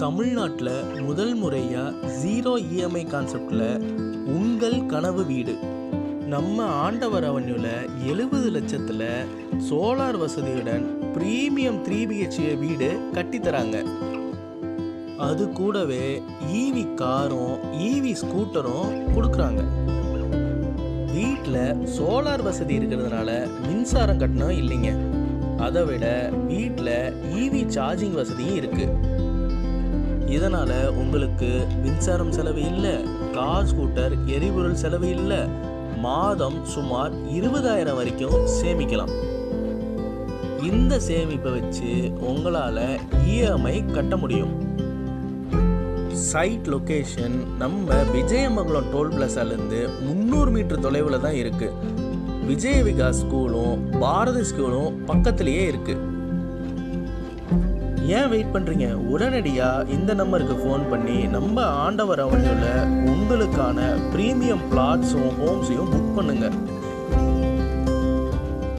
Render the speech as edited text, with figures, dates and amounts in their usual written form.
தமிழ்நாட்டில் முதல் முறையாக ஜீரோ இஎம்ஐ கான்செப்டில் உங்கள் கனவு வீடு நம்ம ஆண்டவர் அவென்யூவில் 70 லட்சத்தில் சோலார் வசதியுடன் ப்ரீமியம் 3BHK வீடு கட்டித்தராங்க. அது கூடவே ஈவி காரும் ஈவி ஸ்கூட்டரும் கொடுக்குறாங்க. வீட்டில் சோலார் வசதி இருக்கிறதுனால மின்சாரம் கட்டணம் இல்லைங்க. அதை விட வீட்டில் ஈவி சார்ஜிங் வசதியும் இருக்குது. இதனால் உங்களுக்கு மின்சாரம் செலவு இல்லை, கார் ஸ்கூட்டர் எரிபொருள் செலவு இல்லை. மாதம் சுமார் 20,000 வரைக்கும் சேமிக்கலாம். இந்த சேமிப்பை வச்சு உங்களால் இஎம்ஐ கட்ட முடியும். சைட் லொக்கேஷன் நம்ம விஜயமங்கலம் டோல் பிளாசாலேருந்து 300 மீட்டர் தொலைவில் தான் இருக்குது. விஜய விகாஸ் ஸ்கூலும் பாரதி ஸ்கூலும் பக்கத்துலேயே இருக்குது. ஏன் வெயிட் பண்ணுறீங்க? உடனடியாக இந்த நம்பருக்கு ஃபோன் பண்ணி நம்ம ஆண்டவர் அவென்யூவில் உங்களுக்கான ப்ரீமியம் பிளாட்ஸும் ஹோம்ஸையும் புக் பண்ணுங்கள்.